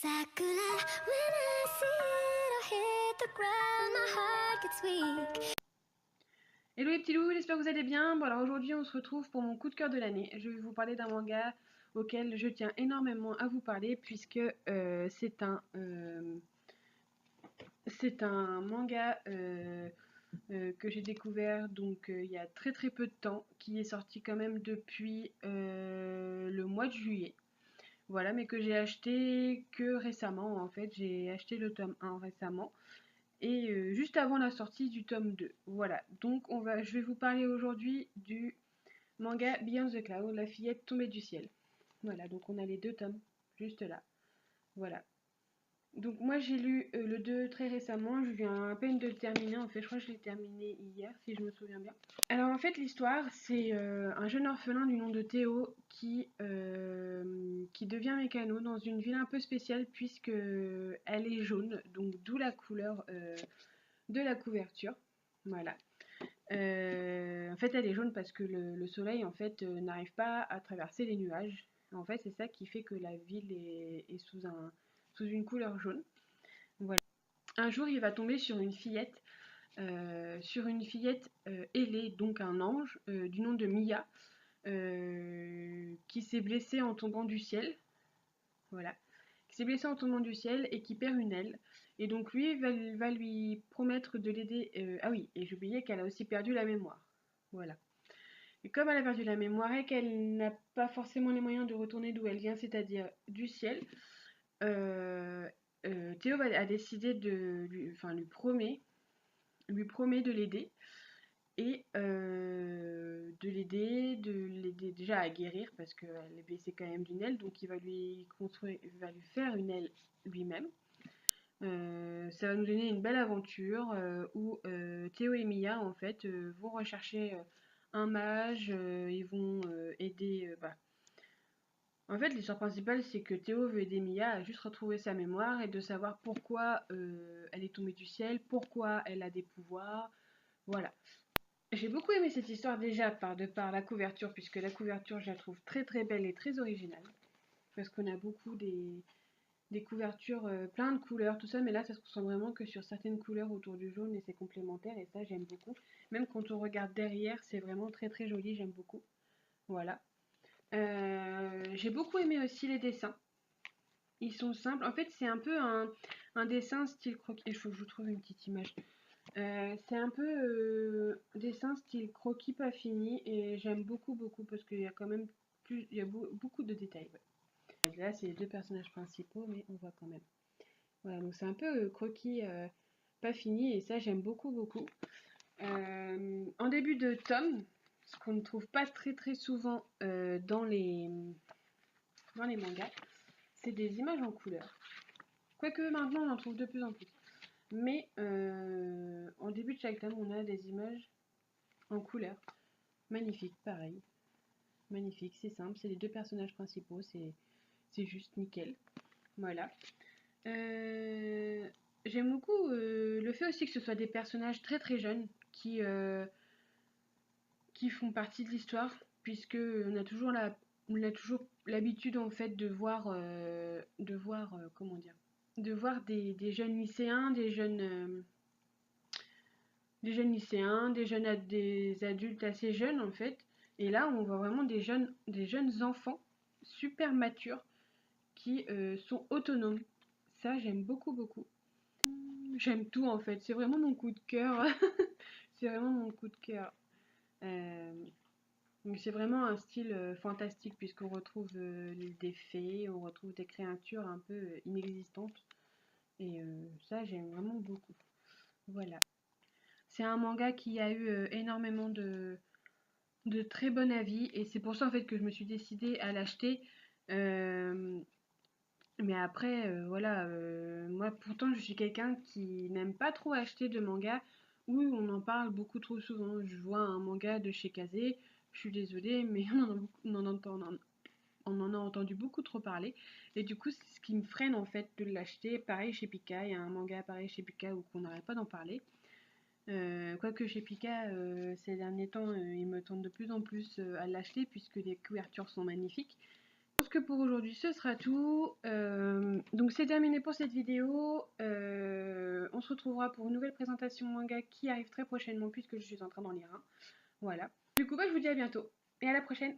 Sakura, when I see it, I hit the ground, my heart gets weak. Hello les petits loups, j'espère que vous allez bien. Bon alors aujourd'hui on se retrouve pour mon coup de cœur de l'année. Je vais vous parler d'un manga auquel je tiens énormément à vous parler puisque c'est un manga que j'ai découvert donc il y a très très peu de temps, qui est sorti quand même depuis le mois de juillet. Voilà, mais que j'ai acheté que récemment en fait. J'ai acheté le tome 1 récemment et juste avant la sortie du tome 2. Voilà, donc je vais vous parler aujourd'hui du manga Beyond the Cloud, la fillette tombée du ciel. Voilà, donc on a les deux tomes juste là. Voilà. Donc moi j'ai lu le 2 très récemment, je viens à peine de le terminer en fait, je crois que je l'ai terminé hier si je me souviens bien. Alors en fait l'histoire c'est un jeune orphelin du nom de Théo qui devient mécano dans une ville un peu spéciale puisque elle est jaune, donc d'où la couleur de la couverture. Voilà. En fait elle est jaune parce que le soleil en fait n'arrive pas à traverser les nuages. En fait c'est ça qui fait que la ville est sous une couleur jaune. Voilà. Un jour, il va tomber sur une fillette ailée, donc un ange, du nom de Mia, qui s'est blessée en tombant du ciel. Voilà. Qui s'est blessée en tombant du ciel et qui perd une aile. Et donc lui va lui promettre de l'aider. Ah oui, et j'oubliais qu'elle a aussi perdu la mémoire. Voilà. Et comme elle a perdu la mémoire et qu'elle n'a pas forcément les moyens de retourner d'où elle vient, c'est-à-dire du ciel, euh, Théo a décidé lui promet de l'aider et de l'aider déjà à guérir parce qu'elle est blessée quand même d'une aile, donc il va lui faire une aile lui-même. Ça va nous donner une belle aventure où Théo et Mia en fait vont rechercher un mage, ils vont aider. En fait, l'histoire principale, c'est que Théo veut aider Mia à juste retrouver sa mémoire et de savoir pourquoi elle est tombée du ciel, pourquoi elle a des pouvoirs. Voilà. J'ai beaucoup aimé cette histoire déjà de par la couverture, puisque la couverture, je la trouve très très belle et très originale. Parce qu'on a beaucoup des couvertures plein de couleurs, tout ça, mais là, ça se concentre vraiment que sur certaines couleurs autour du jaune et c'est complémentaire, et ça, j'aime beaucoup. Même quand on regarde derrière, c'est vraiment très très joli, j'aime beaucoup. Voilà. J'ai beaucoup aimé aussi les dessins. Ils sont simples. En fait, c'est un peu un dessin style croquis. Il faut que je vous trouve une petite image. C'est un peu dessin style croquis pas fini et j'aime beaucoup beaucoup parce qu'il y a quand même il y a beaucoup de détails. Ouais. Là, c'est les deux personnages principaux, mais on voit quand même. Voilà, donc c'est un peu croquis pas fini et ça j'aime beaucoup beaucoup. En début de tome, ce qu'on ne trouve pas très très souvent dans les mangas, c'est des images en couleur. Quoique maintenant on en trouve de plus en plus. Mais en début de chaque tome, on a des images en couleur. Magnifique, pareil. Magnifique, c'est simple, c'est les deux personnages principaux, c'est juste nickel. Voilà. J'aime beaucoup le fait aussi que ce soit des personnages très très jeunes qui font partie de l'histoire, puisque on a toujours l'habitude en fait comment dire, de voir des jeunes lycéens, des adultes assez jeunes en fait. Et là, on voit vraiment des jeunes enfants super matures qui sont autonomes. Ça, j'aime beaucoup, beaucoup. J'aime tout en fait. C'est vraiment mon coup de cœur. C'est vraiment mon coup de cœur. Donc c'est vraiment un style fantastique puisqu'on retrouve des fées, on retrouve des créatures un peu inexistantes. Et ça, j'aime vraiment beaucoup. Voilà. C'est un manga qui a eu énormément de très bon avis et c'est pour ça en fait que je me suis décidée à l'acheter. Euh, mais après, voilà, moi pourtant je suis quelqu'un qui n'aime pas trop acheter de manga où on en parle beaucoup trop souvent. Je vois un manga de chez Kazé, je suis désolée, mais on en a entendu beaucoup trop parler. Et du coup, c'est ce qui me freine en fait de l'acheter. Pareil chez Pika, il y a un manga pareil chez Pika où on n'arrête pas d'en parler. Quoique chez Pika, ces derniers temps, il me tente de plus en plus à l'acheter puisque les couvertures sont magnifiques. pense que pour aujourd'hui ce sera tout. Donc c'est terminé pour cette vidéo. On se retrouvera pour une nouvelle présentation manga qui arrive très prochainement puisque je suis en train d'en lire un. Voilà. Du coup, je vous dis à bientôt et à la prochaine.